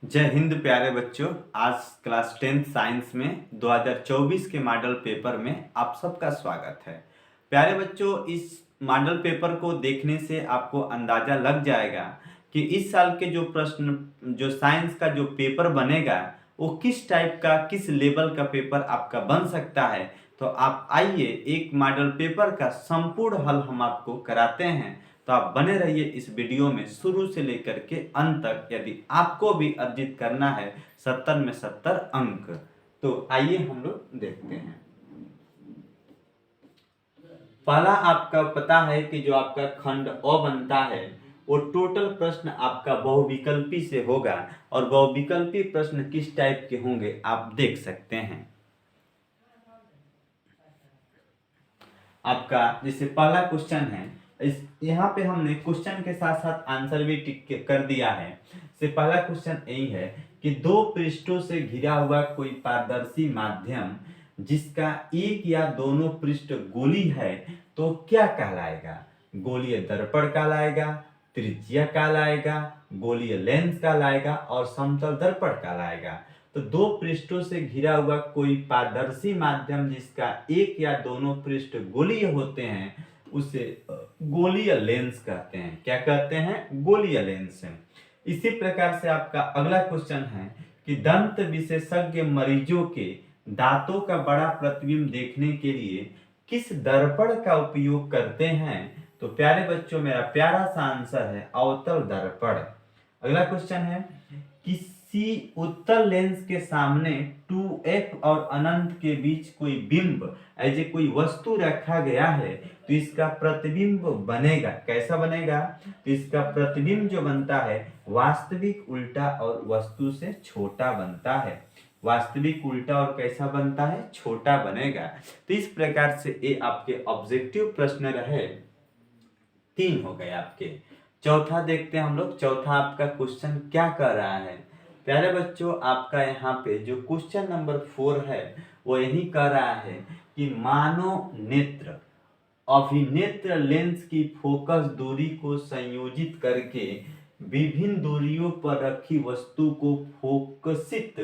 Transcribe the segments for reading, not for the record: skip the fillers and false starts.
जय हिंद प्यारे बच्चों। आज क्लास 10th साइंस में 2024 के मॉडल पेपर में आप सबका स्वागत है। प्यारे बच्चों, इस मॉडल पेपर को देखने से आपको अंदाज़ा लग जाएगा कि इस साल के जो प्रश्न जो साइंस का जो पेपर बनेगा वो किस टाइप का, किस लेवल का पेपर आपका बन सकता है। तो आप आइए, एक मॉडल पेपर का संपूर्ण हल हम आपको कराते हैं। तो आप बने रहिए इस वीडियो में शुरू से लेकर के अंत तक, यदि आपको भी अर्जित करना है 70 में 70 अंक। तो आइए हम लोग देखते हैं। पहला आपका पता है कि जो आपका खंड अ बनता है वो टोटल प्रश्न आपका बहुविकल्पी से होगा, और बहुविकल्पी प्रश्न किस टाइप के होंगे आप देख सकते हैं। आपका जैसे पहला क्वेश्चन है, इस यहाँ पे हमने क्वेश्चन के साथ साथ आंसर भी टिक कर दिया है। से पहला क्वेश्चन यही है कि दो पृष्ठों से घिरा हुआ कोई पारदर्शी माध्यम जिसका एक या दोनों पृष्ठ गोली है तो क्या कहलाएगा। गोलीय दर्पण कहलाएगा, त्रिज्या कहलाएगा, गोलीय लेंस कहलाएगा और समतल दर्पण कहलाएगा। तो दो पृष्ठों से घिरा हुआ कोई पारदर्शी माध्यम जिसका एक या दोनों पृष्ठ गोलीय होते हैं उसे गोलीय लेंस कहते हैं। क्या कहते हैं? गोलीय लेंस। इसी प्रकार से आपका अगला क्वेश्चन है कि दंत विशेषज्ञ मरीजों के दांतों का बड़ा प्रतिबिंब देखने के लिए किस दर्पण का उपयोग करते हैं। तो प्यारे बच्चों, मेरा प्यारा सा आंसर है अवतल दर्पण। अगला क्वेश्चन है, किसी उत्तल लेंस के सामने 2f और अनंत के बीच कोई बिंब ऐसे कोई वस्तु रखा गया है तो इसका प्रतिबिंब बनेगा कैसा बनेगा। तो इसका प्रतिबिंब जो बनता है वास्तविक उल्टा और वस्तु से छोटा बनता है। वास्तविक उल्टा और कैसा बनता है? छोटा बनेगा। तो इस प्रकार से ये आपके ऑब्जेक्टिव प्रश्न रहे। 3 हो गए आपके। चौथा देखते हैं हम लोग। चौथा आपका क्वेश्चन क्या कर रहा है। प्यारे बच्चों, आपका यहाँ पे जो क्वेश्चन नंबर 4 है वो यही कह रहा है कि मानव नेत्र अभिनेत्र लेंस की फोकस दूरी को संयोजित करके विभिन्न दूरियों पर रखी वस्तु को फोकसित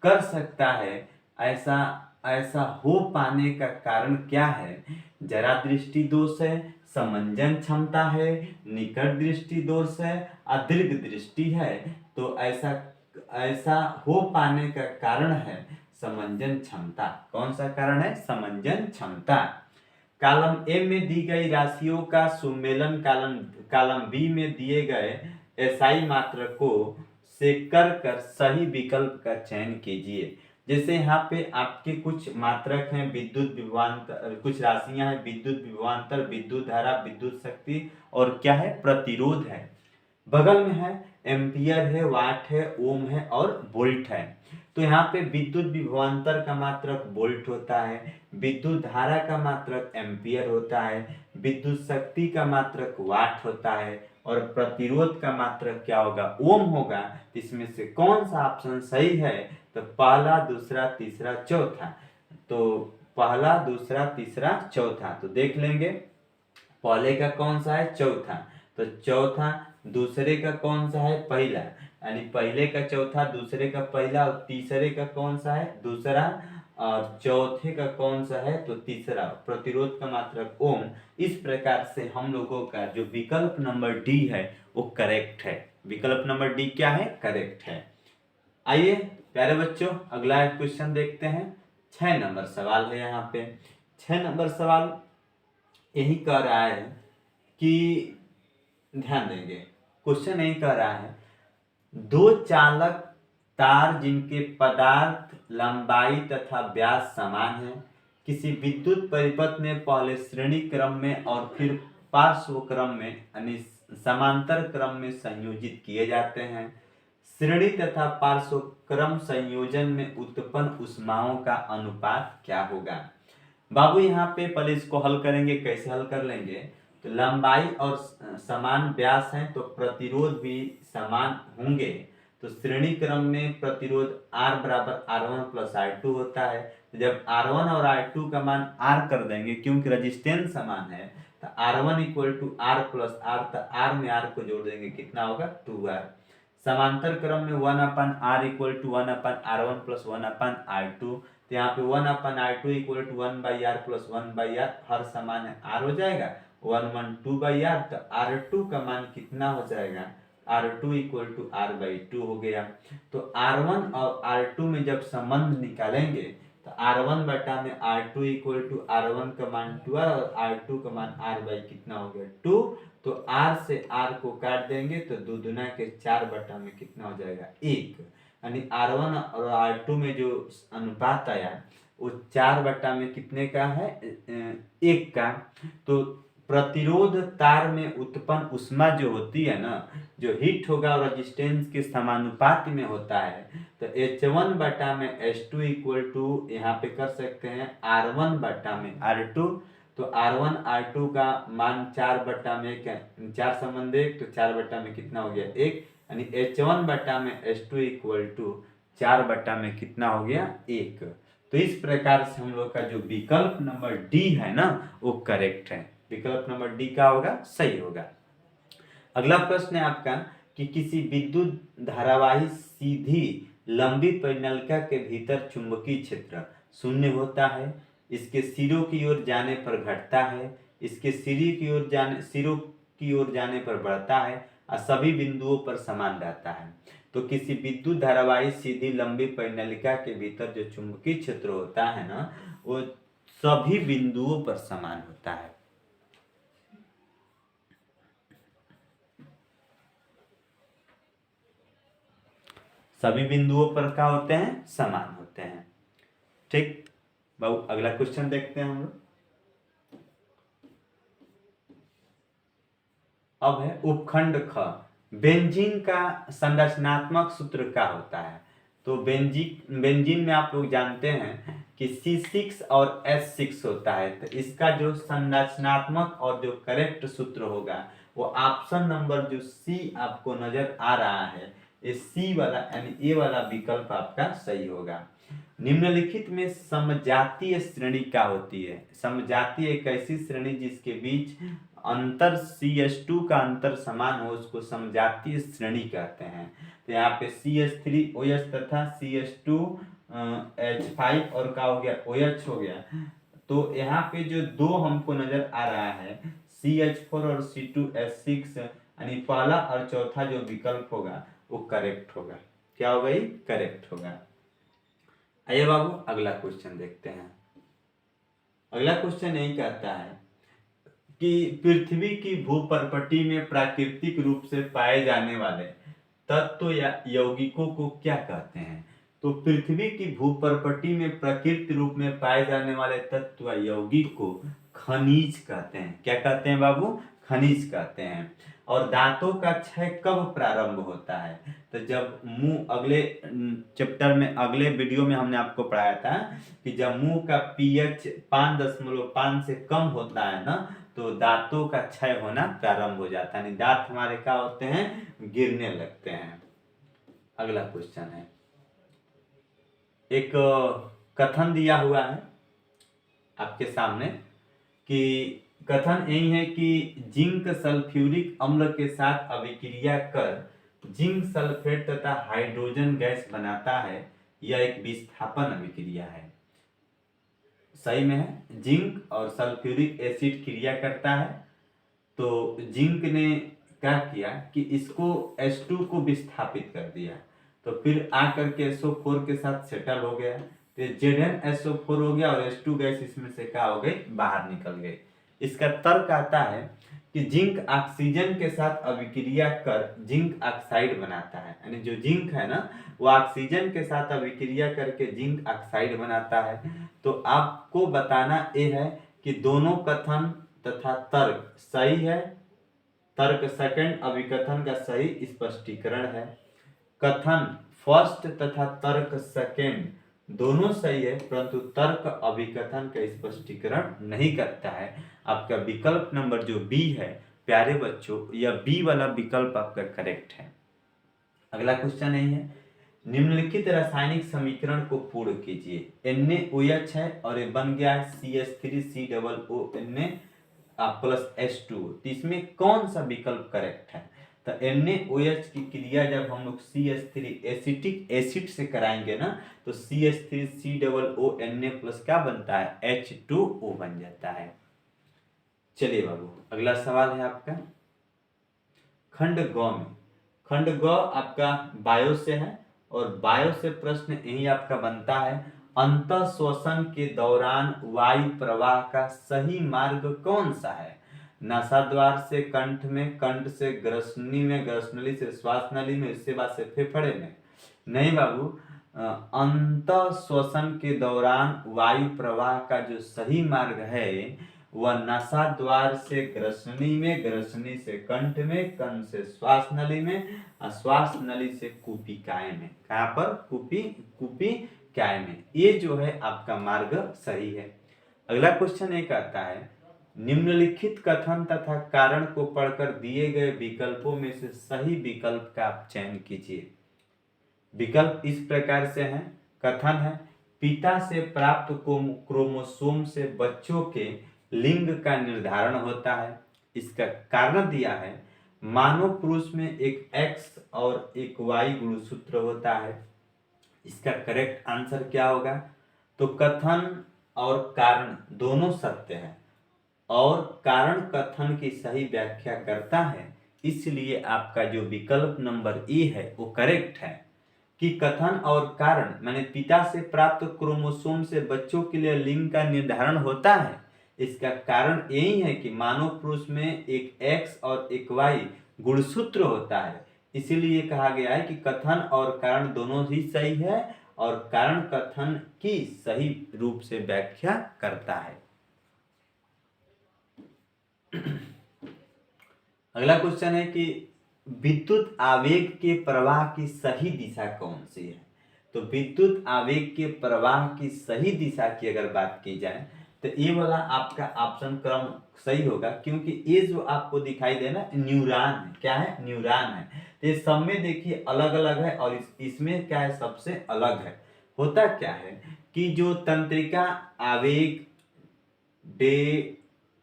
कर सकता है। ऐसा ऐसा हो पाने का कारण क्या है? जरा दृष्टि दोष है, समंजन क्षमता है, निकट दृष्टि दोष है, दीर्घ दृष्टि है। तो ऐसा ऐसा हो पाने का कारण है समंजन क्षमता। कौन सा कारण है? समंजन क्षमता। कॉलम ए में दी गई राशियों का सुमेलन कॉलम बी में दिए गए एसआई मात्रकों से कर सही विकल्प का चयन कीजिए। जैसे यहाँ पे आपके कुछ मात्रक हैं, विद्युत विभवांतर, कुछ राशियां हैं, विद्युत विभवांतर, विद्युत धारा, विद्युत शक्ति और क्या है? प्रतिरोध है। बगल में है एम्पियर है, वाट है, ओम है और वोल्ट है। तो यहाँ पे विद्युत विभवांतर का मात्रक वोल्ट होता है, विद्युत धारा का मात्रक एम्पियर होता है, विद्युत शक्ति का मात्रक वाट होता है और प्रतिरोध का मात्रक क्या होगा? ओम होगा। इसमें से कौन सा ऑप्शन सही है? तो पहला, दूसरा, तीसरा, चौथा। तो पहला, दूसरा, तीसरा, चौथा। तो देख लेंगे पहले का कौन सा है? चौथा। तो चौथा। दूसरे का कौन सा है? पहला। यानी पहले का चौथा, दूसरे का पहला और तीसरे का कौन सा है? दूसरा। और चौथे का कौन सा है? तो तीसरा। प्रतिरोध का मात्रक ओम। इस प्रकार से हम लोगों का जो विकल्प नंबर डी है वो करेक्ट है। विकल्प नंबर डी क्या है? करेक्ट है। आइए प्यारे बच्चों, अगला क्वेश्चन देखते हैं। 6 नंबर सवाल है यहाँ पे। 6 नंबर सवाल यही कह रहा है कि ध्यान देंगे, क्वेश्चन यही कह रहा है, दो चालक तार जिनके पदार्थ, लंबाई तथा व्यास समान है किसी विद्युत परिपथ में पहले श्रेणी क्रम में और फिर पार्श्व क्रम में यानी समांतर क्रम में संयोजित किए जाते हैं। श्रेणी तथा पार्श्व क्रम संयोजन में उत्पन्न ऊष्माओं का अनुपात क्या होगा। बाबू यहाँ पे पहले इसको हल करेंगे। कैसे हल कर लेंगे? तो लंबाई और समान व्यास है तो प्रतिरोध भी समान होंगे। तो श्रेणी क्रम में प्रतिरोध R बराबर R1 प्लस R2 होता है। तो जब R1 और R2 का मान R कर देंगे, क्योंकि रजिस्टेंस समान है, तो R1 equal to R plus R, तो R में R को जोड़ देंगे, कितना होगा? 2R। समांतर क्रम में 1/r equal to 1/r1 plus 1/r2, तो यहाँ पे 1/r2 equal to 1/r plus 1/r, हर समान है r हो जाएगा 1/2/r, तो r2 का मान कितना हो जाएगा, r2 इक्वल टू r/2 हो गया। तो r1 और r2 में जब संबंध निकालेंगे तो r1 बटा में r2 इक्वल टू r1 का मान 12 और r2 का मान r/ कितना हो गया 2, तो r से r को काट देंगे तो 2 दूना के 4 बटा में कितना हो जाएगा 1, यानी r1 और r2 में जो अनुपात आया वो 4 बटा में कितने का है 1 का। तो प्रतिरोध तार में उत्पन्न ऊष्मा जो होती है ना, जो हीट होगा और रेजिस्टेंस के समानुपात में होता है, तो H1 बटा में H2 इक्वल टू यहाँ पे कर सकते हैं R1 बटा में R2, तो R1 R2 का मान 4 बटा में क्या 4 संबंध 1, तो 4 बटा में कितना हो गया 1, यानी H1 बटा में H2 इक्वल टू 4 बटा में कितना हो गया 1। तो इस प्रकार से हम लोग का जो विकल्प नंबर डी है ना वो करेक्ट है, विकल्प नंबर डी का होगा सही होगा। अगला प्रश्न है आपका कि किसी विद्युत धारावाही सीधी लंबी परिनलिका के भीतर चुंबकीय क्षेत्र शून्य होता है, इसके सिरों की ओर जाने पर घटता है, इसके सिरों की ओर जाने पर बढ़ता है और सभी बिंदुओं पर समान रहता है। तो किसी विद्युत धारावाही सीधी लंबी परिनलिका के भीतर जो चुंबकीय क्षेत्र होता है ना वो सभी बिंदुओं पर समान होता है। सभी बिंदुओं पर क्या होते हैं समान होते हैं। ठीक बाबू, अगला क्वेश्चन देखते हैं हम लोग। अब है उपखंड ख, बेंजीन का संरचनात्मक सूत्र क्या होता है। तो बेंजीन में आप लोग जानते हैं कि C6 और H6 होता है, तो इसका जो संरचनात्मक और जो करेक्ट सूत्र होगा वो ऑप्शन नंबर जो सी आपको नजर आ रहा है, ये सी वाला यानी ए वाला विकल्प आपका सही होगा। निम्नलिखित में समजातीय श्रेणी क्या होती है। समजातीय एक ऐसी श्रेणी जिसके बीच अंतर CH2 का अंतर समान हो उसको समजातीय श्रेणी कहते हैं। तो यहाँ पे CH3OH तथा CH2 H5 और क्या हो गया OH हो गया। तो यहाँ पे जो दो हमको नजर आ रहा है CH4 और C2H6, यानी पहला और चौथा जो विकल्प होगा वो करेक्ट होगा। क्या होगा ये करेक्ट होगा। आइए बाबू अगला क्वेश्चन देखते हैं। अगला क्वेश्चन यही कहता है कि पृथ्वी की भूपर्पटी में प्राकृतिक रूप से पाए जाने वाले तत्व या यौगिकों को क्या कहते हैं। तो पृथ्वी की भूपर्पटी में प्राकृतिक रूप में पाए जाने वाले तत्व या यौगिक को खनिज कहते हैं। क्या कहते हैं बाबू, खनिज कहते हैं। और दांतों का क्षय कब प्रारंभ होता है। तो जब मुंह, अगले चैप्टर में अगले वीडियो में हमने आपको पढ़ाया था कि जब मुंह का pH 5.5 से कम होता है ना तो दांतों का क्षय होना प्रारंभ हो जाता है, दांत हमारे क्या होते हैं गिरने लगते हैं। अगला क्वेश्चन है, एक कथन दिया हुआ है आपके सामने कि कथन यही है कि जिंक सल्फ्यूरिक अम्ल के साथ अभिक्रिया कर जिंक सल्फेट तथा हाइड्रोजन गैस बनाता है, यह एक विस्थापन अभिक्रिया है। सही में है, जिंक और सल्फ्यूरिक एसिड क्रिया करता है तो जिंक ने क्या किया कि इसको H2 को विस्थापित कर दिया, तो फिर आकर के SO4 के साथ सेटल हो गया, तो ZnSO4 हो गया और H2 गैस इसमें से क्या हो गई बाहर निकल गई। इसका तर्क आता है कि जिंक ऑक्सीजन के साथ अभिक्रिया कर जिंक ऑक्साइड बनाता है, यानी जो जिंक है ना वो ऑक्सीजन के साथ अभिक्रिया करके जिंक ऑक्साइड बनाता है। तो आपको बताना ये है कि दोनों कथन तथा तर्क सही है। तर्क सेकंड, अभिकथन का सही स्पष्टीकरण है। कथन फर्स्ट तथा तर्क सेकंड दोनों सही है, परंतु तर्क अभिकथन का स्पष्टीकरण नहीं करता है। आपका विकल्प नंबर जो बी है प्यारे बच्चों, यह बी वाला विकल्प आपका करेक्ट है। अगला क्वेश्चन यही है, निम्नलिखित रासायनिक समीकरण को पूर्ण कीजिए। NaOH है और ये बन गया है CH3COONA प्लस H2, तो इसमें कौन सा विकल्प करेक्ट है। तो NaOH की क्रिया जब हम लोग CH3 एसिटिक एसिड से कराएंगे ना, तो CH3COO क्या बनता है, H2O बन जाता है। चलिए बाबू, अगला सवाल है आपका खंड ग में। खंड ग आपका बायो से है, और बायो से प्रश्न यही आपका बनता है, अंतः श्वसन के दौरान वायु प्रवाह का सही मार्ग कौन सा है। नासाद्वार से कंठ में, कंठ से ग्रसनी में, ग्रसनली से श्वास नली में, इसके बाद से फेफड़े में। नहीं बाबू, अंतः श्वसन के दौरान वायु प्रवाह का जो सही मार्ग है वह नासाद्वार से ग्रसनी में, ग्रसनी से कंठ में, कंठ से श्वास नली में, और श्वास नली से कुपिकाय में। कहाँ पर, कुपिकाय में। ये जो है आपका मार्ग सही है। अगला क्वेश्चन एक आता है, निम्नलिखित कथन तथा कारण को पढ़कर दिए गए विकल्पों में से सही विकल्प का आप चयन कीजिए। विकल्प इस प्रकार से हैं। कथन है, पिता से प्राप्त क्रोमोसोम से बच्चों के लिंग का निर्धारण होता है। इसका कारण दिया है, मानव पुरुष में एक X और एक Y गुणसूत्र होता है। इसका करेक्ट आंसर क्या होगा, तो कथन और कारण दोनों सत्य है, और कारण कथन की सही व्याख्या करता है, इसलिए आपका जो विकल्प नंबर ए है वो करेक्ट है। कि कथन और कारण माने पिता से प्राप्त क्रोमोसोम से बच्चों के लिए लिंग का निर्धारण होता है। इसका कारण यही है कि मानव पुरुष में एक X और एक Y गुणसूत्र होता है, इसीलिए कहा गया है कि कथन और कारण दोनों ही सही है, और कारण कथन की सही रूप से व्याख्या करता है। अगला क्वेश्चन है कि विद्युत आवेग के प्रवाह की सही दिशा कौन सी है। तो विद्युत आवेग के प्रवाह की सही दिशा की अगर बात की जाए तो ये वाला आपका ऑप्शन क्रम सही होगा, क्योंकि ये जो आपको दिखाई दे ना, न्यूरॉन है। क्या है, न्यूरॉन है। तो ये सब में देखिए अलग अलग है, और इसमें क्या है, सबसे अलग है। होता क्या है कि जो तंत्रिका आवेग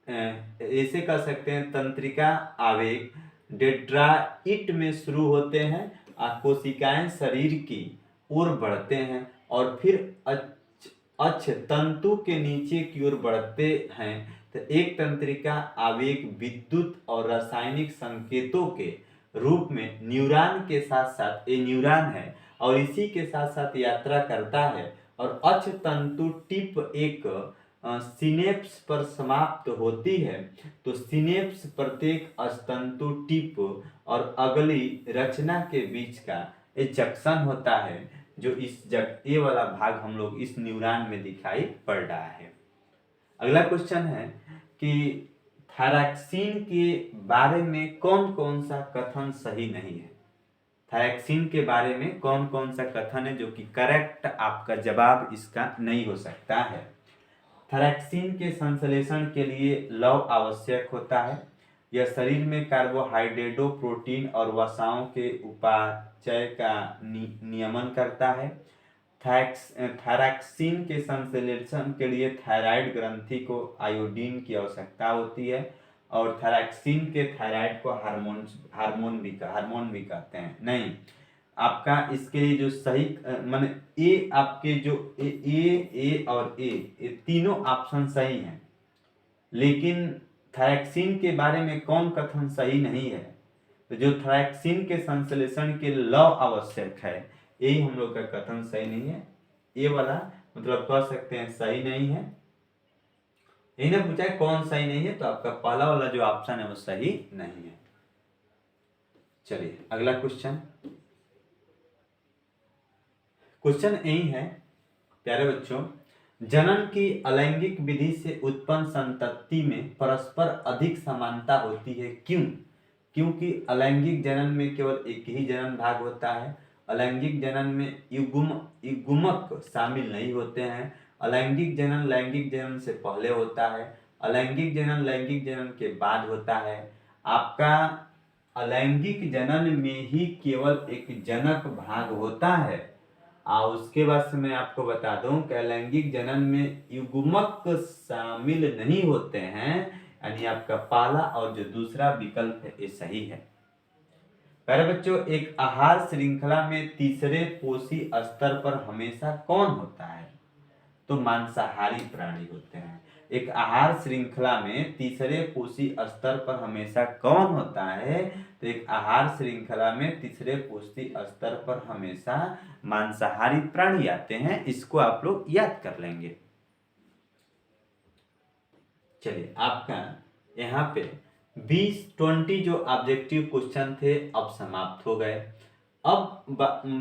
ऐसे कह सकते हैं, तंत्रिका आवेग डेंड्राइट में शुरू होते हैं, कोशिकाएं शरीर की ओर बढ़ते हैं, और फिर अक्ष तंतु के नीचे की ओर बढ़ते हैं। तो एक तंत्रिका आवेग विद्युत और रासायनिक संकेतों के रूप में न्यूरॉन के साथ साथ, ये न्यूरॉन है, और इसी के साथ साथ यात्रा करता है, और अक्ष तंतु टिप एक सिनेप्स पर समाप्त होती है। तो सिनेप्स प्रत्येक स्तंतु टिप और अगली रचना के बीच का एक जंक्शन होता है, जो ये वाला भाग हम लोग इस न्यूरॉन में दिखाई पड़ रहा है। अगला क्वेश्चन है कि थायरॉक्सिन के बारे में कौन कौन सा कथन सही नहीं है। थायरॉक्सिन के बारे में कौन कौन सा कथन है जो कि करेक्ट आपका जवाब इसका नहीं हो सकता है। थायरॉक्सिन के संश्लेषण के लिए लवण आवश्यक होता है। यह शरीर में कार्बोहाइड्रेटों, प्रोटीन और वसाओं के उपापचय का नियमन करता है। थायरॉक्सिन के संश्लेषण के लिए थायराइड ग्रंथि को आयोडीन की आवश्यकता होती है, और थायरॉक्सिन के थायराइड को हार्मोन भी कहते हैं। नहीं, आपका इसके लिए जो सही माने ए, आपके जो ए और ए तीनों ऑप्शन सही हैं, लेकिन थायरॉक्सिन के बारे में कौन कथन सही नहीं है। तो जो थायरॉक्सिन के संश्लेषण के लवण आवश्यक है, यही हम लोग का कथन सही नहीं है। ये वाला मतलब कह सकते हैं सही नहीं है। इन्हें पूछा है कौन सही नहीं है, तो आपका पहला वाला जो ऑप्शन है वो सही नहीं है। चलिए अगला क्वेश्चन यही है प्यारे बच्चों, जनन की अलैंगिक विधि से उत्पन्न संतति में परस्पर अधिक समानता होती है। क्यों? क्योंकि अलैंगिक जनन में केवल एक ही जनन भाग होता है। अलैंगिक जनन में युग्मक शामिल नहीं होते हैं। अलैंगिक जनन लैंगिक जनन से पहले होता है, अलैंगिक जनन लैंगिक जनन के बाद होता है। आपका अलैंगिक जनन में ही केवल एक जनक भाग होता है, और उसके बाद से मैं आपको बता दूं कि अलैंगिक जनन में युग्मक शामिल नहीं होते हैं, यानी आपका पहला और जो दूसरा विकल्प है ये सही है। प्यारे बच्चों, एक आहार श्रृंखला में तीसरे पोषी स्तर पर हमेशा कौन होता है? तो मांसाहारी प्राणी होते हैं। एक आहार श्रृंखला में तीसरे पोषी स्तर पर हमेशा कौन होता है? तो एक आहार श्रृंखला में तीसरे पोषी स्तर पर हमेशा मांसाहारी प्राणी आते हैं। इसको आप लोग याद कर लेंगे। चलिए, आपका यहाँ पे 20 जो ऑब्जेक्टिव क्वेश्चन थे अब समाप्त हो गए। अब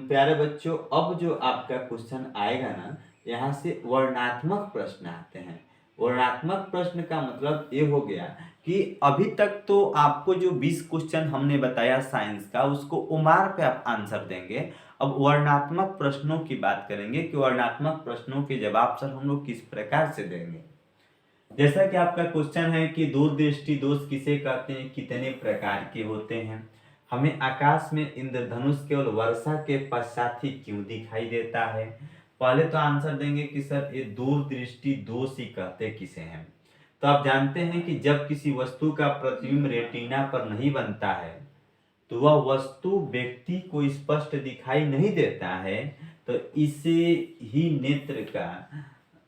प्यारे बच्चों, अब जो आपका क्वेश्चन आएगा ना, यहाँ से वर्णनात्मक प्रश्न आते हैं। वर्णनात्मक प्रश्न का मतलब ये हो गया कि अभी तक तो आपको जो 20 क्वेश्चन हमने बताया साइंस का, उसको उमार पे आप आंसर देंगे। अब वर्णनात्मक प्रश्नों की बात करेंगे कि वर्णनात्मक प्रश्नों के जवाब सर हम लोग किस प्रकार से देंगे। जैसा कि आपका क्वेश्चन है कि दूरदृष्टि दोष किसे कहते हैं, कितने प्रकार के होते हैं, हमें आकाश में इंद्रधनुष केवल वर्षा के पश्चात ही क्यों दिखाई देता है। पहले तो आंसर देंगे कि सर ये दूरदृष्टि दोष ही कहते किसे हैं। तो आप जानते हैं कि जब किसी वस्तु का प्रतिबिंब रेटिना पर नहीं बनता है तो वह वस्तु व्यक्ति को स्पष्ट दिखाई नहीं देता है, तो इसे ही नेत्र का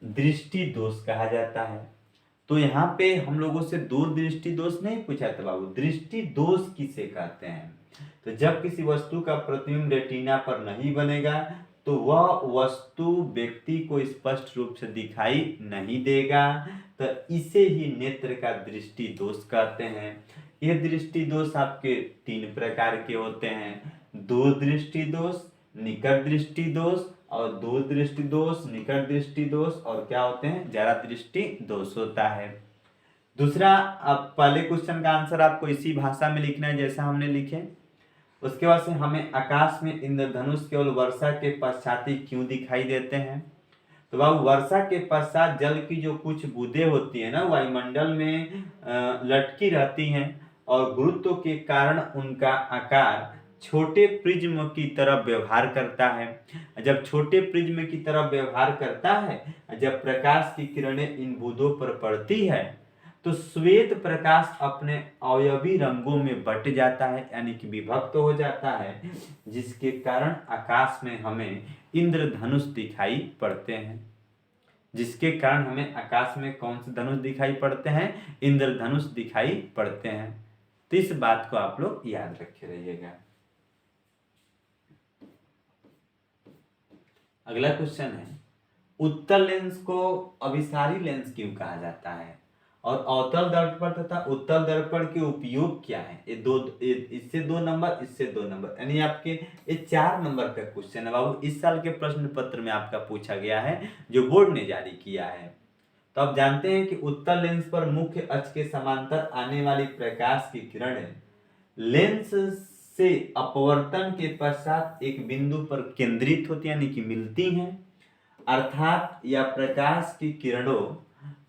दृष्टि दोष कहा जाता है। तो यहाँ पे हम लोगों से दूरदृष्टि दोष नहीं पूछा था बाबू, दृष्टि दोष किसे कहते हैं। तो जब किसी वस्तु का प्रतिबिंब रेटिना पर नहीं बनेगा तो वह वस्तु व्यक्ति को स्पष्ट रूप से दिखाई नहीं देगा, तो इसे ही नेत्र का दृष्टि दोष कहते हैं। ये दृष्टि दोष आपके 3 प्रकार के होते हैं, दूरदृष्टि दोष, निकट दृष्टि दोष और दूर दृष्टि दोष, निकट दृष्टि दोष, और क्या होते हैं, जरा दृष्टि दोष होता है। दूसरा, अब पहले क्वेश्चन का आंसर आपको इसी भाषा में लिखना है जैसा हमने लिखे। उसके बाद से हमें आकाश में इंद्रधनुष केवल वर्षा के पश्चात ही क्यों दिखाई देते हैं। तो बाबू, वर्षा के पश्चात जल की जो कुछ बूंदें होती है ना, वायुमंडल में लटकी रहती हैं और गुरुत्व के कारण उनका आकार छोटे प्रिज्म की तरह व्यवहार करता है। जब छोटे प्रिज्म की तरह व्यवहार करता है, जब प्रकाश की किरणें इन बूंदों पर पड़ती है तो श्वेत प्रकाश अपने अवयवी रंगों में बट जाता है, यानी कि विभक्त हो जाता है, जिसके कारण आकाश में हमें इंद्रधनुष दिखाई पड़ते हैं। जिसके कारण हमें आकाश में कौन से धनुष दिखाई पड़ते हैं, इंद्रधनुष दिखाई पड़ते हैं। तो इस बात को आप लोग याद रखे रहिएगा। अगला क्वेश्चन है, उत्तल लेंस को अभिसारी लेंस क्यों कहा जाता है और अवतल दर्पण तथा उत्तल दर्पण के उपयोग क्या है। इससे 2 नंबर, इससे 2 नंबर, यानी आपके ये 4 नंबर का क्वेश्चन है बाबू। इस साल के प्रश्न पत्र में आपका पूछा गया है, जो बोर्ड ने जारी किया है। तो आप जानते हैं कि उत्तल लेंस पर मुख्य अक्ष के समांतर आने वाली प्रकाश की किरणें लेंस से अपवर्तन के पश्चात एक बिंदु पर केंद्रित होती, यानी कि मिलती हैं, अर्थात यह प्रकाश की किरणों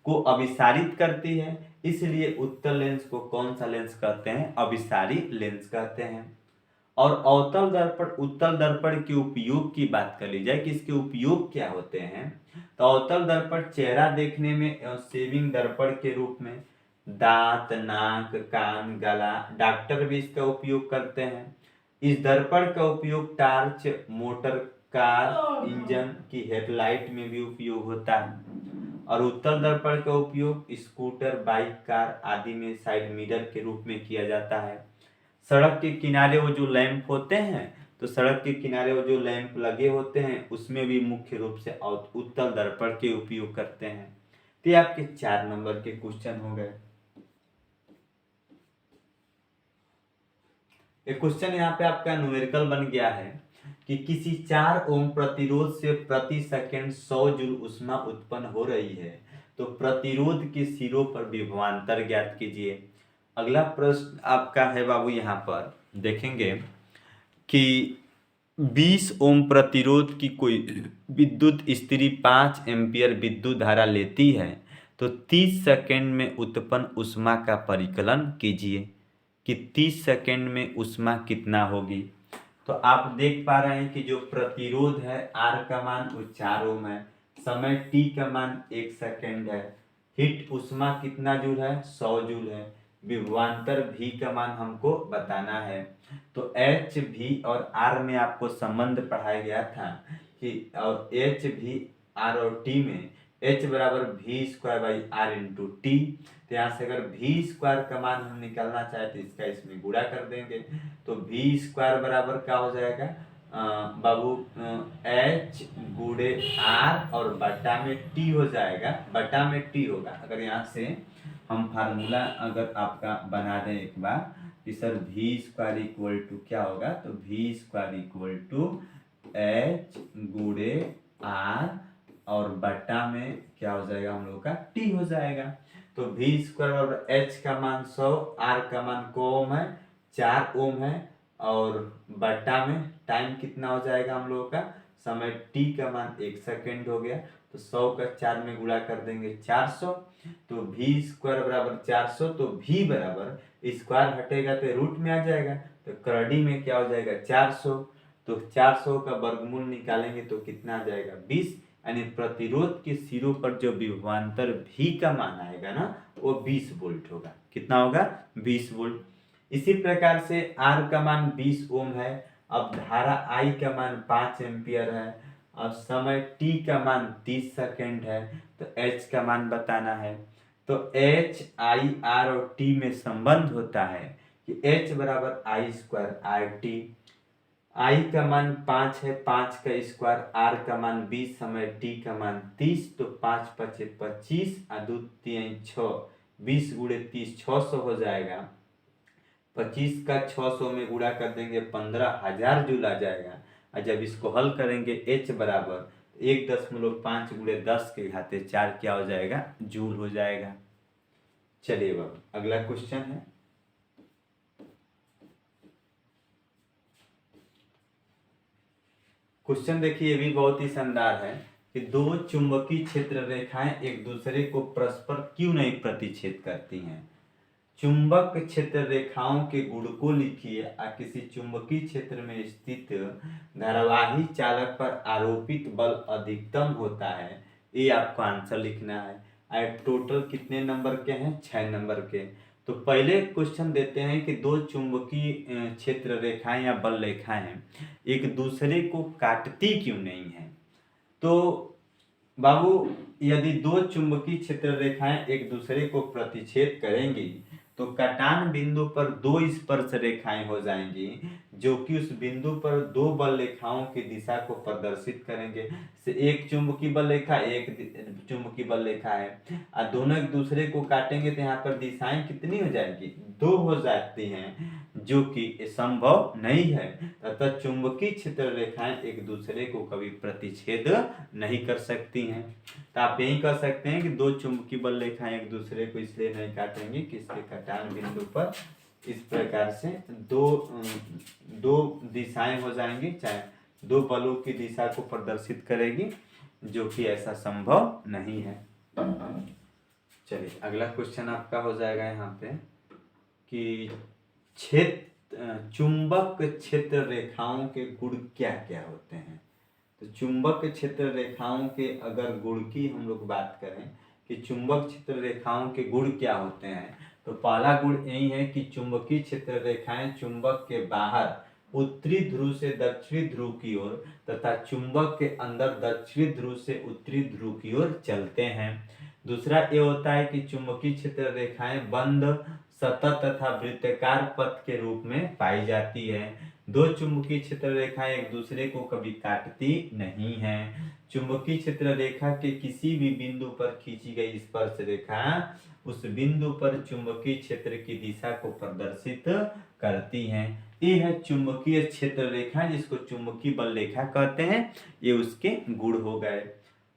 को अभिसारित करती है। इसलिए उत्तल लेंस को कौन सा लेंस कहते हैं, अभिसारी लेंस कहते हैं। और अवतल दर्पण उत्तल दर्पण के उपयोग की बात कर ली जाए कि इसके उपयोग क्या होते हैं, तो अवतल दर्पण चेहरा देखने में सेविंग दर्पण के रूप में दांत, नाक, कान, गला, डॉक्टर भी इसका उपयोग करते हैं। इस दर्पण का उपयोग टार्च, मोटर कार इंजन की हेडलाइट में भी उपयोग होता है। और उत्तल दर्पण का उपयोग स्कूटर, बाइक, कार आदि में साइड मिरर के रूप में किया जाता है। सड़क के किनारे वो जो लैंप होते हैं, तो सड़क के किनारे वो जो लैंप लगे होते हैं उसमें भी मुख्य रूप से उत्तल दर्पण के उपयोग करते हैं। तो ये आपके 4 नंबर के क्वेश्चन हो गए। एक क्वेश्चन यहाँ पे आपका न्यूमेरिकल बन गया है कि किसी 4 ओम प्रतिरोध से प्रति सेकंड 100 जूल ऊष्मा उत्पन्न हो रही है, तो प्रतिरोध के सिरों पर विभवांतर ज्ञात कीजिए। अगला प्रश्न आपका है बाबू, यहाँ पर देखेंगे कि 20 ओम प्रतिरोध की कोई विद्युत स्त्री 5 एम्पियर विद्युत धारा लेती है, तो 30 सेकंड में उत्पन्न ऊष्मा का परिकलन कीजिए कि 30 सेकंड में ऊष्मा कितना होगी। तो आप देख पा रहे हैं कि जो प्रतिरोध है R का मान वो 4 ओम है, समय T का मान 1 सेकंड है, हीट ऊष्मा कितना जूल है, 100 जूल है। विभवांतर v का मान हमको बताना है। तो एच भी और आर में आपको संबंध पढ़ाया गया था कि और एच भी आर और टी में h बराबर v square by r into t. तो यहाँ से अगर वी स्क्वायर का मान हम निकालना चाहे तो इसका इसमें गुणा कर देंगे। तो वी स्क्वायर बराबर क्या हो जाएगा बाबू h गुणे आर और बटा में टी हो जाएगा, बटा में टी होगा। अगर यहाँ से हम फार्मूला अगर आपका बना दें एक बार कि sir v square equal to क्या होगा, तो v square equal to h गुणे आर और बटा में क्या हो जाएगा हम लोग का टी हो जाएगा। तो वी स्क्वायर और एच का मान 100, आर का मान को ओम है 4 ओम है और बटा में टाइम कितना हो जाएगा हम लोगों का, समय टी का मान 1 सेकेंड हो गया। तो 100 का 4 में गुणा कर देंगे 400। तो वी स्क्वायर बराबर 400, तो वी बराबर स्क्वायर हटेगा तो रूट में आ जाएगा, तो करड़ी में क्या हो जाएगा 400। तो 400 का वर्गमूल निकालेंगे तो कितना आ जाएगा 20, यानी प्रतिरोध के सिरों पर जो विभवांतर भी का मान आएगा ना वो 20 वोल्ट होगा। कितना होगा 20 वोल्ट। इसी प्रकार से R का मान 20 ओम है। अब धारा I का मान 5 एम्पियर है। अब समय T का मान 30 सेकेंड है। तो H का मान बताना है। तो H I R और T में संबंध होता है कि H बराबर I स्क्वायर RT। I का मान 5 है, 5 का स्क्वायर, R का मान 20, समय T का मान 30। तो 5 5 25 और 2 3 6, 20 गुणे 30 600 हो जाएगा। 25 का 600 में गुणा कर देंगे 15,000 जूल आ जाएगा। और जब इसको हल करेंगे H बराबर 1.5 गुणे 10 के घाते 4 क्या हो जाएगा जूल हो जाएगा। चलिए बाबू अगला क्वेश्चन है। क्वेश्चन देखिए, ये भी बहुत ही शानदार है कि दो चुंबकीय क्षेत्र रेखाएं एक दूसरे को परस्पर क्यों नहीं प्रतिच्छेद करती हैं। चुंबक क्षेत्र रेखाओं के गुण को लिखिए और किसी चुंबकीय क्षेत्र में स्थित धारावाही चालक पर आरोपित बल अधिकतम होता है। ये आपको आंसर लिखना है। और टोटल कितने नंबर के हैं 6 नंबर के। तो पहले क्वेश्चन देते हैं कि दो चुंबकीय क्षेत्र रेखाएं या बल रेखाएं एक दूसरे को काटती क्यों नहीं है। तो बाबू यदि दो चुंबकीय क्षेत्र रेखाएं एक दूसरे को प्रतिच्छेद करेंगी तो कटान बिंदु पर दो स्पर्श रेखाएं हो जाएंगी जो कि उस बिंदु पर दो बल रेखाओं की दिशा को प्रदर्शित करेंगे। से एक चुंबकीय बल रेखा एक चुंबकीय बल रेखा है और दोनों एक दूसरे को काटेंगे तो यहाँ पर दिशाएं कितनी हो जाएंगी 2 हो जाती हैं, जो कि संभव नहीं है। तथा चुंबकीय क्षेत्र रेखाएं एक दूसरे को कभी प्रतिच्छेद नहीं कर सकती हैं। तो आप यही कह सकते हैं कि दो चुंबकीय बल रेखाएं एक दूसरे को इसलिए नहीं काटेंगी कि इसके कटान बिंदु पर इस प्रकार से दो दिशाएं हो जाएंगी, चाहे दो बलों की दिशा को प्रदर्शित करेगी, जो कि ऐसा संभव नहीं है। चलिए अगला क्वेश्चन आपका हो जाएगा यहाँ पे कि चुंबक क्षेत्र रेखाओं के गुण क्या क्या होते हैं। तो चुंबक क्षेत्र रेखाओं के अगर गुण की हम लोग बात करें कि चुंबक क्षेत्र रेखाओं के गुण क्या होते हैं, तो पहला गुण यही है कि चुंबकीय क्षेत्र रेखाएं चुंबक के बाहर उत्तरी ध्रुव से दक्षिणी ध्रुव की ओर तथा चुंबक के अंदर दक्षिणी ध्रुव से उत्तरी ध्रुव की ओर चलते हैं। दूसरा ये होता है कि चुंबकीय क्षेत्र रेखाएं बंद सतत तथा वृत्ताकार पथ के रूप में पाई जाती है। दो चुंबकीय क्षेत्र रेखाएं एक दूसरे को कभी काटती नहीं है। चुंबकीय क्षेत्र रेखा के किसी भी बिंदु पर खींची गई स्पर्श रेखा उस बिंदु पर चुंबकीय क्षेत्र की दिशा को प्रदर्शित करती हैं। ये है चुंबकीय क्षेत्र रेखा जिसको चुंबकीय बल रेखा कहते हैं। ये उसके गुण हो गए।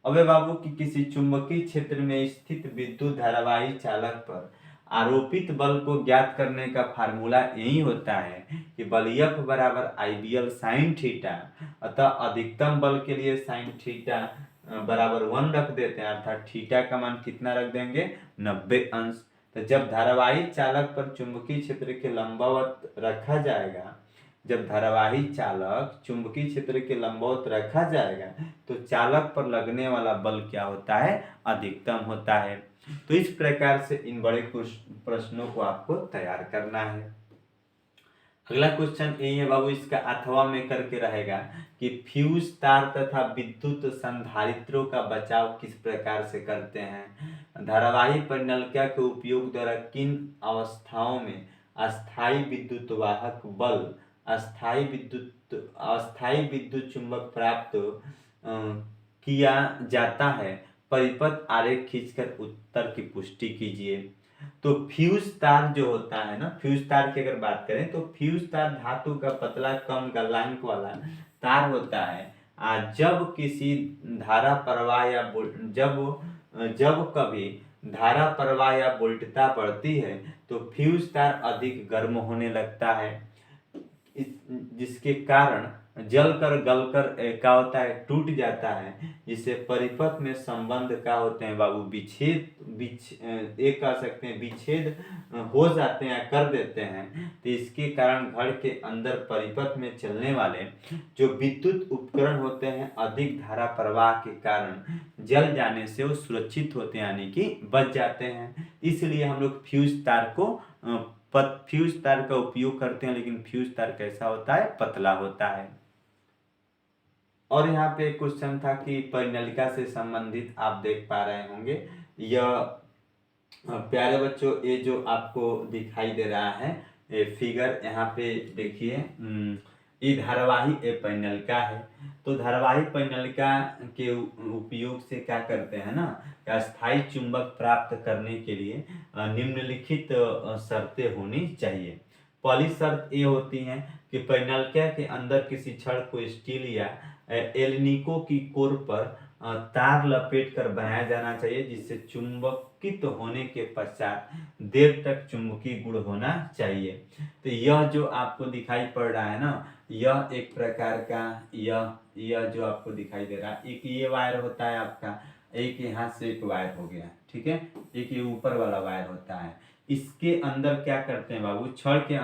अबे बाबू की किसी चुंबकीय क्षेत्र में स्थित विद्युत धारावाही चालक पर आरोपित बल को ज्ञात करने का फार्मूला यही होता है कि बल F बराबर IBL साइन थीटा। अतः अधिकतम बल के लिए साइन थीटा बराबर 1 रख देते हैं, अर्थात थीटा का मान कितना रख देंगे 90 अंश। तो जब धारावाही चालक पर चुंबकीय क्षेत्र के लंबवत रखा जाएगा, जब धारावाही चालक चुंबकीय क्षेत्र के लंबवत रखा जाएगा तो चालक पर लगने वाला बल क्या होता है अधिकतम होता है। तो इस प्रकार से इन बड़े कुछ प्रश्नों को आपको तैयार करना है। अगला क्वेश्चन यही है बाबू, इसका अथवा में करके रहेगा कि फ्यूज तार तथा विद्युत संधारित्रों का बचाव किस प्रकार से करते हैं। धारावाही परिनलिका के उपयोग द्वारा किन अवस्थाओं में अस्थायी विद्युत वाहक बल अस्थायी विद्युत चुंबक प्राप्त किया जाता है। परिपथ आरेख खींचकर उत्तर की पुष्टि कीजिए। तो फ्यूज तार जो होता है ना, फ्यूज तार की अगर बात करें तो फ्यूज तार धातु का पतला कम गलनांक वाला तार होता है। जब किसी धारा प्रवाह या जब कभी धारा प्रवाह या वोल्टता बढ़ती है तो फ्यूज तार अधिक गर्म होने लगता है, जिसके कारण जलकर गलकर क्या होता है, टूट जाता है, जिससे परिपथ में संबंध क्या होते हैं बाबू, एक कह सकते हैं विच्छेद हो जाते हैं, कर देते हैं। तो इसके कारण घर के अंदर परिपथ में चलने वाले जो विद्युत उपकरण होते हैं अधिक धारा प्रवाह के कारण जल जाने से वो सुरक्षित होते हैं, यानी कि बच जाते हैं। इसलिए हम लोग फ्यूज तार का उपयोग करते हैं, लेकिन फ्यूज तार कैसा होता है, पतला होता है। और यहाँ पे क्वेश्चन था कि परिनलिका से संबंधित आप देख पा रहे होंगे, यह प्यारे बच्चों ये जो आपको दिखाई दे रहा है ये फिगर, यहाँ पे देखिए ये धारावाही परिनलिका है। तो धारावाही परिनलिका के उपयोग से क्या करते हैं ना, अस्थायी चुंबक प्राप्त करने के लिए निम्नलिखित शर्तें होनी चाहिए। पहली शर्त ये होती है कि परिनलिका के अंदर किसी छड़ को स्टील या एल्निको की कोर पर तार लपेट कर बनाया जाना चाहिए, जिससे चुंबकित होने के पश्चात देर तक चुंबकीय गुण होना चाहिए। तो यह जो आपको दिखाई पड़ रहा है ना, यह एक प्रकार का यह जो आपको दिखाई दे रहा है, एक ये वायर होता है आपका, एक यहाँ से एक वायर हो गया, ठीक है, एक ये ऊपर वाला वायर होता है। इसके अंदर क्या करते हैं बाबू, छड़ के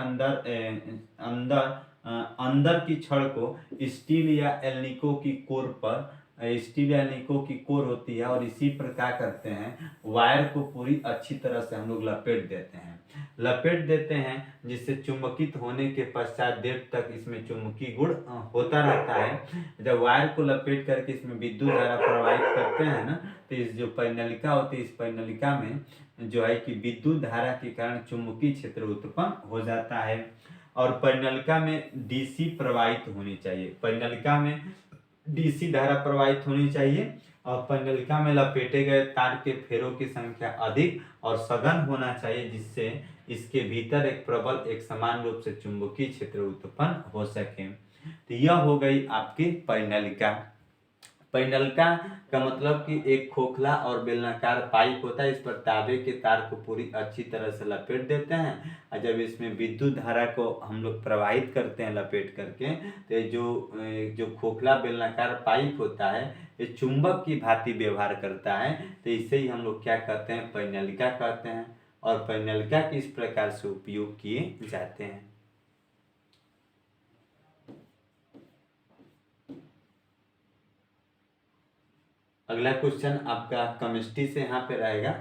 अंदर की छड़ को स्टील या एल्निको की कोर पर स्टील या एल्निको की कोर होती है, और इसी पर क्या करते हैं, वायर को पूरी अच्छी तरह से हम लोग लपेट देते हैं, जिससे चुंबकित होने के पश्चात देर तक इसमें चुंबकीय गुण होता रहता है। जब वायर को लपेट करके इसमें विद्युत धारा प्रवाहित करते हैं ना, तो इस जो परिनलिका होती है, इस परिनलिका में जो है कि विद्युत धारा के कारण चुंबकीय क्षेत्र उत्पन्न हो जाता है। और परिनलिका में डीसी प्रवाहित होनी चाहिए, परिनलिका में डीसी धारा प्रवाहित होनी चाहिए, और परिनलिका में लपेटे गए तार के फेरों की संख्या अधिक और सघन होना चाहिए, जिससे इसके भीतर एक प्रबल एक समान रूप से चुंबकीय क्षेत्र उत्पन्न हो सके। तो यह हो गई आपकी परिनलिका। परिनलिका का मतलब कि एक खोखला और बेलनाकार पाइप होता है, इस पर तांबे के तार को पूरी अच्छी तरह से लपेट देते हैं, और जब इसमें विद्युत धारा को हम लोग प्रवाहित करते हैं लपेट करके, तो जो खोखला बेलनाकार पाइप होता है ये चुंबक की भांति व्यवहार करता है। तो इसे ही हम लोग क्या कहते हैं, परिनलिका कहते हैं। और परिनलिका किस प्रकार से उपयोग किए जाते हैं। अगला क्वेश्चन आपका केमिस्ट्री से यहाँ पे रहेगा,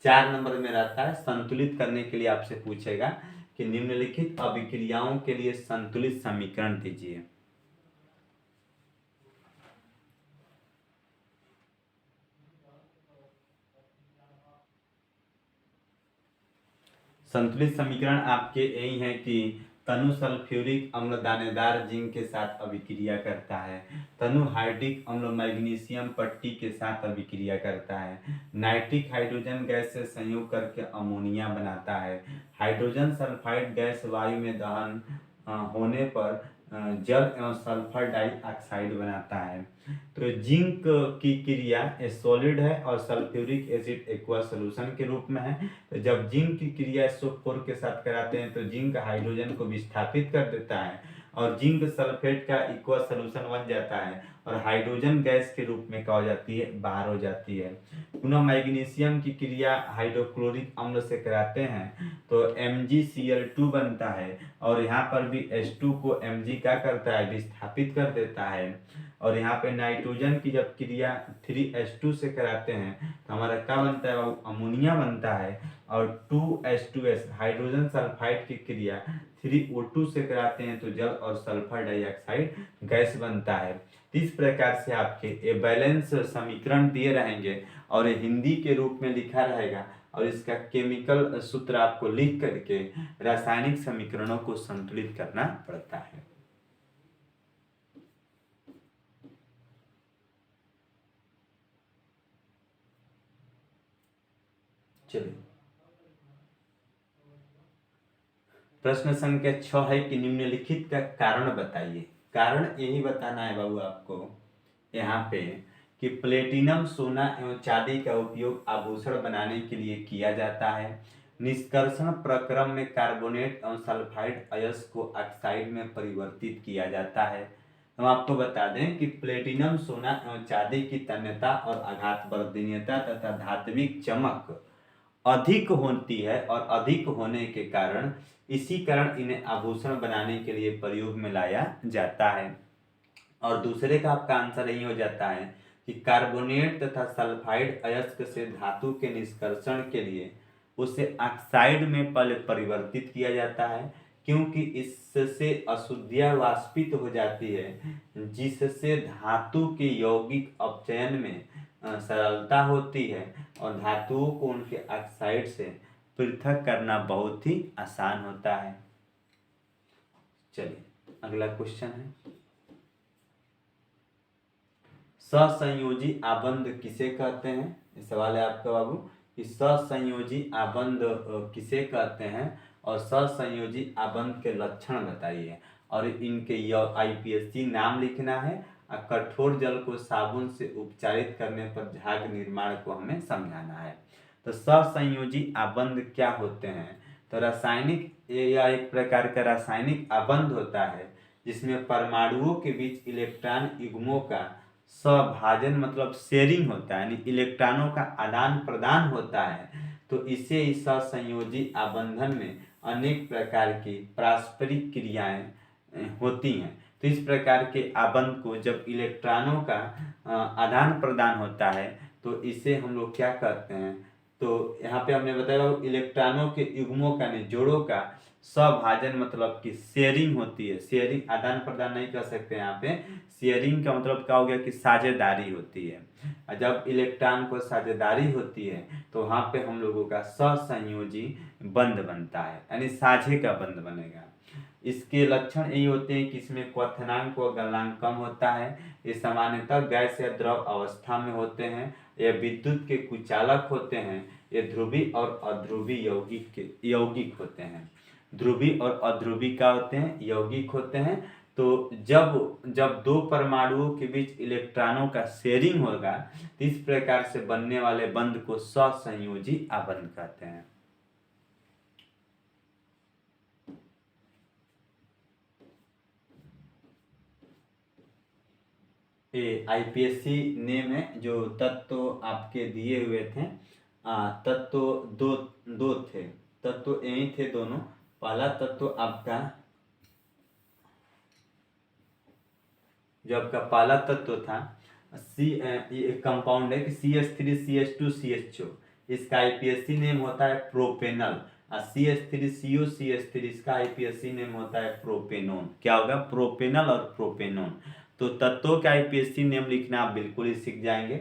4 नंबर में रहता है। संतुलित करने के लिए आपसे पूछेगा कि निम्नलिखित अभिक्रियाओं के लिए संतुलित समीकरण दीजिए। संतुलित समीकरण आपके यही है कि तनु सल्फ्यूरिक अम्ल दानेदार जिंक के साथ अभिक्रिया करता है, तनु हाइड्रिक अम्ल मैग्नीशियम पट्टी के साथ अभिक्रिया करता है, नाइट्रिक हाइड्रोजन गैस से संयोग करके अमोनिया बनाता है, हाइड्रोजन सल्फाइड गैस वायु में दहन होने पर जल एवं सल्फर डाइऑक्साइड बनाता है। तो जिंक की क्रिया सॉलिड है और सल्फ्यूरिक एसिड एक्वा सॉल्यूशन के रूप में है। तो जब जिंक की क्रिया SO4 के साथ कराते हैं तो जिंक हाइड्रोजन को विस्थापित कर देता है और जिंक सल्फेट का एक्वा सॉल्यूशन बन जाता है और हाइड्रोजन गैस के रूप में क्या हो जाती है, बाहर हो जाती है। पुनः मैग्नीशियम की क्रिया हाइड्रोक्लोरिक अम्ल से कराते हैं तो MgCl2 बनता है और यहाँ पर भी H2 को Mg क्या करता है, विस्थापित कर देता है। और यहाँ पे नाइट्रोजन की जब क्रिया 3H2 से कराते हैं तो हमारा क्या बनता है, वो अमोनिया बनता है। और 2H2S हाइड्रोजन सल्फाइड की क्रिया 3O2 से कराते हैं तो जल और सल्फर डाइऑक्साइड गैस बनता है। इस प्रकार से आपके ये बैलेंस समीकरण दिए रहेंगे और ये हिंदी के रूप में लिखा रहेगा और इसका केमिकल सूत्र आपको लिख करके रासायनिक समीकरणों को संतुलित करना पड़ता है। चलिए, प्रश्न संख्या 6 है कि निम्नलिखित का कारण बताइए। कारण यही बताना है बाबू आपको यहाँ पे कि प्लेटिनम सोना एवं चांदी का उपयोग आभूषण बनाने के लिए किया जाता है। निष्कर्षण प्रक्रम में कार्बोनेट एवं सल्फाइड अयस्क को ऑक्साइड में परिवर्तित किया जाता है। हम आपको बता दें कि प्लेटिनम सोना एवं चांदी की तन्यता और आघातवर्धनीयता तथा धात्विक चमक अधिक होती है और अधिक होने के कारण इसी कारण इन्हें आभूषण बनाने के लिए प्रयोग में लाया जाता है। और दूसरे का आपका आंसर यही हो जाता है कि कार्बोनेट तथा सल्फाइड अयस्क से धातु के निष्कर्षण के लिए उसे ऑक्साइड में पहले परिवर्तित किया जाता है, क्योंकि इससे अशुद्धियां वाष्पित हो जाती है जिससे धातु के यौगिक अपचयन में सरलता होती है और धातुओं को उनके ऑक्साइड से पृथक करना बहुत ही आसान होता है। चलिए, अगला क्वेश्चन है, सहसंयोजी आबंध किसे कहते हैं। ये सवाल है आपका बाबू कि सहसंयोजी आबंध किसे कहते हैं और सहसंयोजी आबंध के लक्षण बताइए और इनके IPSC नाम लिखना है और कठोर जल को साबुन से उपचारित करने पर झाग निर्माण को हमें समझाना है। तो सहसंयोजी आबंध क्या होते हैं, तो रासायनिक या एक प्रकार का रासायनिक आबंध होता है जिसमें परमाणुओं के बीच इलेक्ट्रॉन युग्मों का सभाजन मतलब शेयरिंग होता है, यानी इलेक्ट्रॉनों का आदान प्रदान होता है। तो इसे इस सहसंयोजी आबंधन में अनेक प्रकार की पारस्परिक क्रियाएं होती हैं। तो इस प्रकार के आबंध को जब इलेक्ट्रॉनों का आदान प्रदान होता है तो इसे हम लोग क्या कहते हैं, तो यहाँ पे हमने बताया इलेक्ट्रॉनों के युग्मों का नहीं जोड़ों का सभाजन मतलब कि शेयरिंग होती है। शेयरिंग आदान प्रदान नहीं कर सकते, यहाँ पे शेयरिंग का मतलब क्या हो गया कि साझेदारी होती है। जब इलेक्ट्रॉन को साझेदारी होती है तो वहाँ पे हम लोगों का सहसंयोजी बंध बनता है, यानी साझे का बंध बनेगा। इसके लक्षण यही होते हैं कि इसमें क्वथनांक व गलनांक कम होता है, ये सामान्यतः गैस या द्रव अवस्था में होते हैं, ये विद्युत के कुचालक होते हैं, ये ध्रुवी और अध्रुवी यौगिक होते हैं। ध्रुवी और अध्रुवी क्या होते हैं, यौगिक होते हैं। तो जब दो परमाणुओं के बीच इलेक्ट्रॉनों का शेयरिंग होगा तो इस प्रकार से बनने वाले बंध को सहसंयोजी आबंध कहते हैं। ये IPSC नेम है, जो तत्व आपके दिए हुए थे तत्व दो थे, तत्व यही थे दोनों। पहला तत्व आपका जो आपका पहला तत्व था कंपाउंड है कि CH3CH2CHO, इसका IPSC नेम होता है प्रोपेनल। CH3COCH3 इसका IPSC नेम होता है प्रोपेनोन। क्या होगा, प्रोपेनल और प्रोपेनोन। तो तत्वों का IPSC नेम लिखना आप बिल्कुल ही सीख जाएंगे।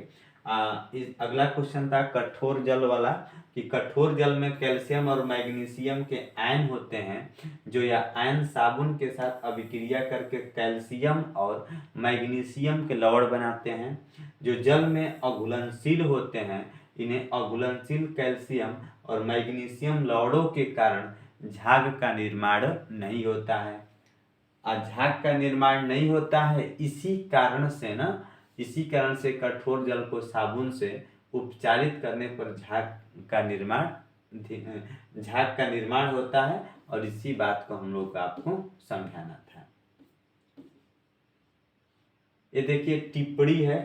अगला क्वेश्चन था कठोर जल वाला कि कठोर जल में कैल्शियम और मैग्नीशियम के आयन होते हैं, जो यह आयन साबुन के साथ अभिक्रिया करके कैल्शियम और मैग्नीशियम के लवण बनाते हैं, जो जल में अघुलनशील होते हैं। इन्हें अघुलनशील कैल्शियम और मैग्नीशियम लवणों के कारण झाग का निर्माण नहीं होता है। झाग का निर्माण नहीं होता है, इसी कारण से कठोर जल को साबुन से उपचारित करने पर झाग का निर्माण होता है और इसी बात को हम लोग को आपको समझाना था। ये देखिए टिप्पणी है,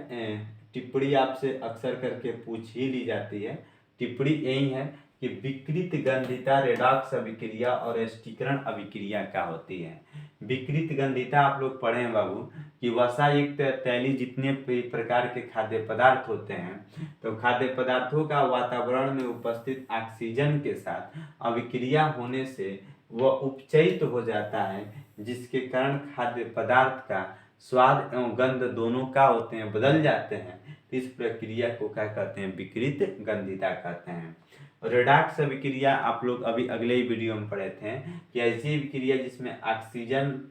टिप्पणी आपसे अक्सर करके पूछ ही ली जाती है। टिप्पणी यही है कि विकृत गंधिता रेडॉक्स अभिक्रिया और स्टिकरण अभिक्रिया क्या होती है। विकृत गंधिता आप लोग पढ़े हैं बाबू कि वसायुक्त तैलीय जितने भी प्रकार के खाद्य पदार्थ होते हैं, तो खाद्य पदार्थों का वातावरण में उपस्थित ऑक्सीजन के साथ अभिक्रिया होने से वह उपचयित हो जाता है, जिसके कारण खाद्य पदार्थ का स्वाद एवं गंध दोनों का होते हैं बदल जाते हैं। तो इस प्रक्रिया को क्या कहते हैं? विकृत गंधिता कहते हैं। रेडॉक्स अभिक्रिया आप लोग अभी अगले ही वीडियो में पढ़े थे कि ऐसी अभिक्रिया जिसमें ऑक्सीजन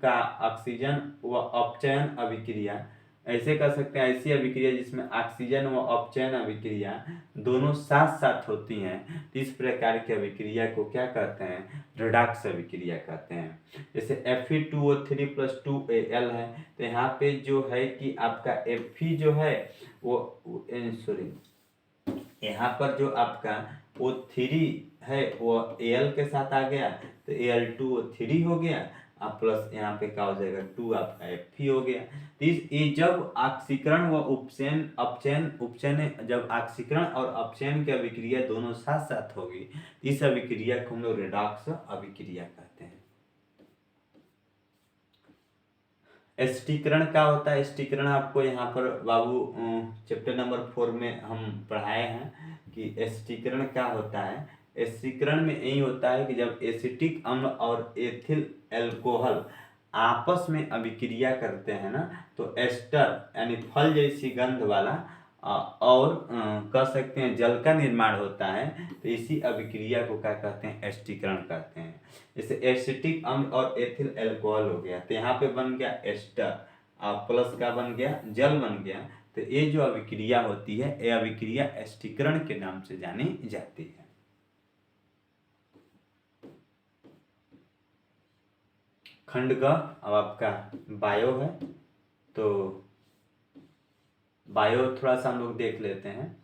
व अपचयन अभिक्रिया, ऐसे कर सकते हैं ऐसी अभिक्रिया जिसमें ऑक्सीजन व अपचयन अभिक्रिया दोनों साथ साथ होती हैं, तो इस प्रकार की अभिक्रिया को क्या कहते हैं? रेडॉक्स अभिक्रिया कहते हैं। जैसे Fe2O3 + 2Al है, तो यहाँ पे जो है कि आपका Fe जो है वो सॉरी, यहाँ पर जो आपका O3 है वो Al के साथ आ गया, तो Al2O3 हो गया, अब प्लस यहाँ पे क्या हो जाएगा? 2 आपका Fe हो गया। तो ये जब ऑक्सीकरण व उपचयन जब ऑक्सीकरण और अपचयन की अभिक्रिया दोनों साथ साथ होगी, इस अभिक्रिया को हम लोग रेडॉक्स अभिक्रिया कहते हैं। एस्टिकरण क्या होता है? एस्टिकरण आपको यहाँ पर बाबू चैप्टर नंबर 4 में हम पढ़ाए हैं कि एस्टिकरण क्या होता है। एस्टिकरण में यही होता है कि जब एसिटिक अम्ल और एथिल एल्कोहल आपस में अभिक्रिया करते हैं ना, तो एस्टर यानी फल जैसी गंध वाला और कह सकते हैं जल का निर्माण होता है, तो इसी अभिक्रिया को क्या कहते हैं? एस्टिकरण कहते हैं। जैसे एसिटिक अम्ल और एथिल एल्कोहल हो गया, तो यहाँ पे बन गया एस्टर और प्लस का बन गया जल बन गया, तो ये जो अभिक्रिया होती है ये अभिक्रिया एस्टिकरण के नाम से जानी जाती है। खंड ग अब आपका बायो है, तो बायो थोड़ा सा हम लोग देख लेते हैं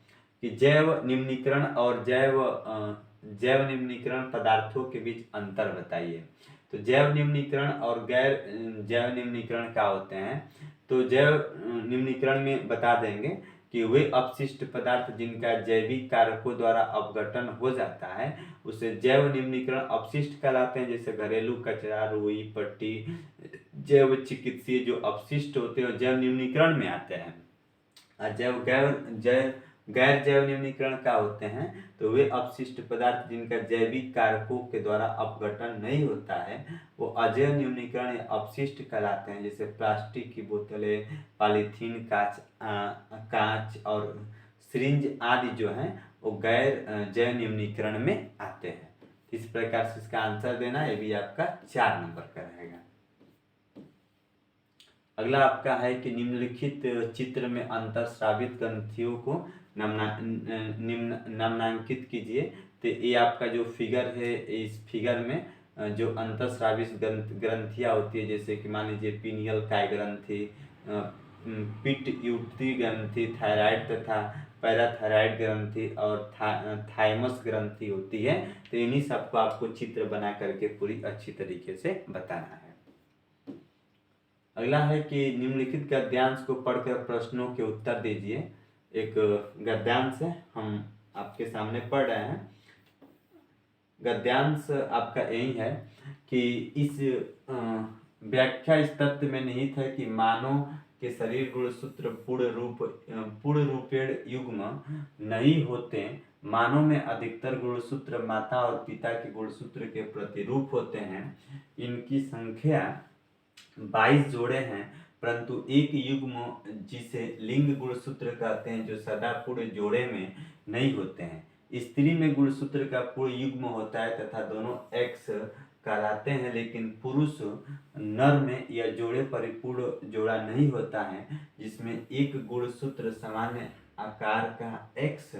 कि जैव निम्नीकरण और जैव निम्नीकरण पदार्थों के बीच अंतर बताइए। तो जैव निम्नीकरण और गैर जैव निम्नीकरण क्या होते हैं? तो जैव निम्नीकरण में बता देंगे कि वे अपशिष्ट पदार्थ जिनका जैविक कारकों द्वारा अपघटन हो जाता है उसे जैव निम्नीकरण अपशिष्ट कहलाते हैं। जैसे घरेलू कचरा, रुई, पट्टी, जैव चिकित्सीय जो अपशिष्ट होते हैं जैव निम्नीकरण में आते हैं। गैर जैव निम्नीकरण क्या होते हैं? तो वे अपशिष्ट पदार्थ जिनका जैविक कारकों के द्वारा अपघटन नहीं होता है वो अजैव निम्नीकरण या अपशिष्ट कहलाते हैं। जैसे प्लास्टिक की बोतलें, पॉलीथीन, कांच और सिरिंज आदि जो हैं वो गैर जैव निम्नीकरण में आते हैं। इस प्रकार से इसका आंसर देना, ये भी आपका 4 नंबर का रहेगा। अगला आपका है कि निम्नलिखित चित्र में अंतःस्रावित ग्रंथियों को नामांकित कीजिए। तो ये आपका जो फिगर है, इस फिगर में जो अंतःस्रावित ग्रंथियाँ होती है, जैसे कि मान लीजिए पीनियल काय ग्रंथि, पिट्यूटरी ग्रंथि, थायराइड तथा पैराथायराइड ग्रंथि और थाइमस ग्रंथि होती है। तो इन्हीं सबको आपको चित्र बना करके पूरी अच्छी तरीके से बताना है। अगला है कि निम्नलिखित गद्यांश को पढ़कर प्रश्नों के उत्तर दीजिए। एक गद्यांश है, हम आपके सामने पढ़ रहे हैं। गद्यांश आपका यही है कि इस व्याख्या इस तथ्य में निहित है कि मानव के शरीर गुणसूत्र पूर्ण रूपेण युग्म नहीं होते। मानव में अधिकतर गुणसूत्र माता और पिता के गुणसूत्र के प्रतिरूप होते हैं। इनकी संख्या 22 जोड़े हैं, परंतु एक युग्म जिसे लिंग गुणसूत्र कहते हैं जो सदा पूर्ण जोड़े में नहीं होते हैं। स्त्री में गुणसूत्र का पूर्ण युग्म होता है तथा दोनों एक्स कहलाते हैं, लेकिन पुरुष नर में यह जोड़े परिपूर्ण जोड़ा नहीं होता है, जिसमें एक गुणसूत्र सामान्य आकार का एक्स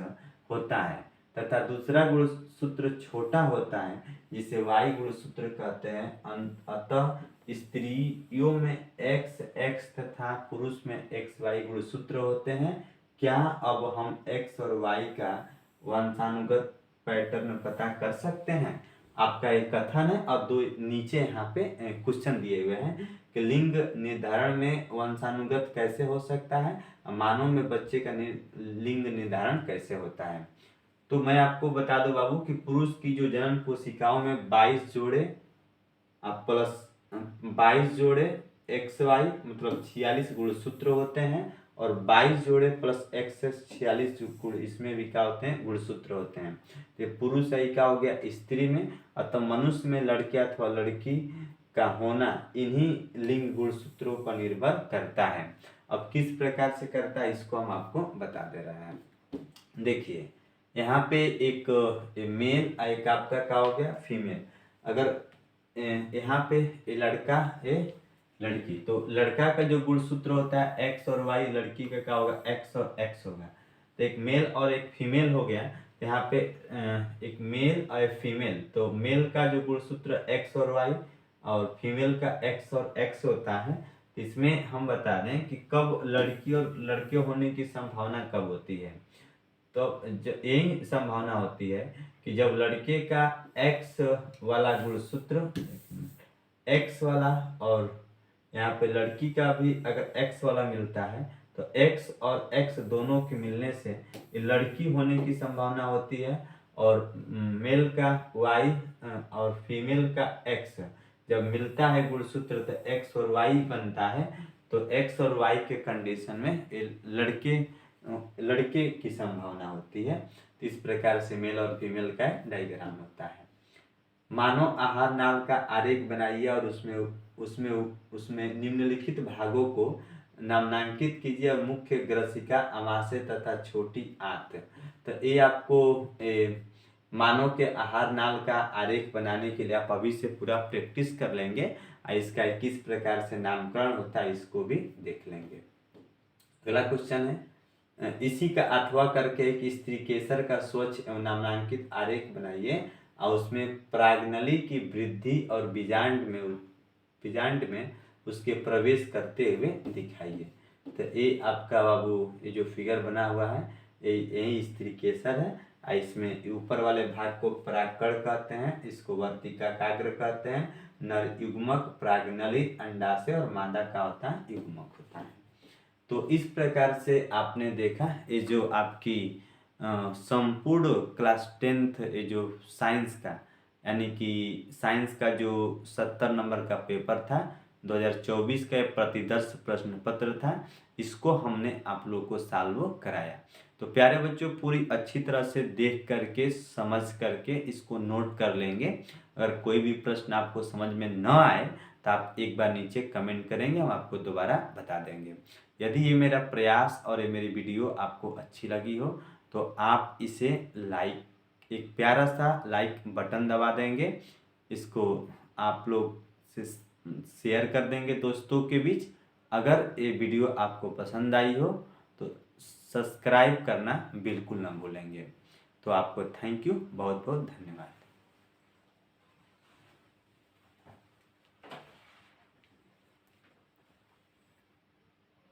होता है तथा दूसरा गुणसूत्र छोटा होता है जिसे वाई गुणसूत्र कहते हैं। अतः स्त्रियों में एक्स एक्स तथा पुरुष में एक्स वाई गुणसूत्र होते हैं। क्या अब हम एक्स और वाई का वंशानुगत पैटर्न पता कर सकते हैं? आपका एक कथन है और दो नीचे यहाँ पे क्वेश्चन दिए हुए हैं कि लिंग निर्धारण में वंशानुगत कैसे हो सकता है, मानव में बच्चे का लिंग निर्धारण कैसे होता है। तो मैं आपको बता दूं बाबू कि पुरुष की जो जन्म कोशिकाओं में 22 जोड़े प्लस 22 जोड़े एक्स वाई मतलब 46 गुणसूत्र होते हैं, और 22 जोड़े प्लस एक्स से 46 गुण इसमें भी क्या होते हैं, गुणसूत्र होते हैं। ये पुरुष है क्या हो गया, स्त्री में, अतः मनुष्य में लड़के अथवा लड़की का होना इन्हीं लिंग गुणसूत्रों पर निर्भर करता है। अब किस प्रकार से करता है इसको हम आपको बता दे रहे हैं। देखिए यहाँ पे एक मेल, एक आपका क्या हो गया, फीमेल। अगर यहाँ पे ये लड़का है लड़की, तो लड़का का जो गुणसूत्र होता है एक्स और वाई, लड़की का क्या होगा, एक्स और एक्स होगा। तो एक मेल और एक फीमेल हो गया। तो यहाँ पे एक मेल और एक फीमेल, तो मेल का जो गुणसूत्र एक्स और वाई और फीमेल का एक्स और एक्स होता है। इसमें हम बता दें कि कब लड़की और लड़के होने की संभावना कब होती है। तो यही संभावना होती है कि जब लड़के का एक्स वाला गुणसूत्र, एक्स वाला, और यहाँ पे लड़की का भी अगर एक्स वाला मिलता है, तो एक्स और एक्स दोनों के मिलने से लड़की होने की संभावना होती है। और मेल का वाई और फीमेल का एक्स जब मिलता है गुणसूत्र, तो एक्स और वाई बनता है। तो एक्स और वाई के कंडीशन में लड़के की संभावना होती है। तो इस प्रकार से मेल और फीमेल का डायग्राम होता है। मानव आहार नाल का आरेख बनाइए और उसमें निम्नलिखित भागों को नामांकित कीजिए और मुख्य ग्रसिका, अमाशय तथा छोटी आंत। तो ये आपको मानव के आहार नाल का आरेख बनाने के लिए आप अभी से पूरा प्रैक्टिस कर लेंगे और इसका किस प्रकार से नामकरण होता है इसको भी देख लेंगे। अगला क्वेश्चन है, इसी का 8वां करके एक स्त्री केसर का स्वच्छ एवं नामांकित आरेख बनाइए और उसमें प्राग्नली की वृद्धि और बीजांड में उसके प्रवेश करते हुए दिखाइए। तो ये आपका बाबू ये जो फिगर बना हुआ है यही स्त्री केसर है। इसमें ऊपर वाले भाग को परागकण कहते हैं, इसको वर्तिकाग्र कहते हैं। नर युग्मक, प्राग्नली अंडाशय, और मादा का होता है युग्मक होता है। तो इस प्रकार से आपने देखा ये जो आपकी संपूर्ण क्लास 10th ये जो साइंस का, यानी कि साइंस का जो 70 नंबर का पेपर था 2024 का प्रतिदर्श प्रश्न पत्र था, इसको हमने आप लोग को सॉल्व कराया। तो प्यारे बच्चों पूरी अच्छी तरह से देख करके समझ करके इसको नोट कर लेंगे। अगर कोई भी प्रश्न आपको समझ में न आए तो आप एक बार नीचे कमेंट करेंगे, हम आपको दोबारा बता देंगे। यदि ये मेरा प्रयास और ये मेरी वीडियो आपको अच्छी लगी हो तो आप इसे लाइक, एक प्यारा सा लाइक बटन दबा देंगे, इसको आप लोग से शेयर कर देंगे दोस्तों के बीच। अगर ये वीडियो आपको पसंद आई हो तो सब्सक्राइब करना बिल्कुल ना भूलेंगे। तो आपको थैंक यू, बहुत बहुत धन्यवाद।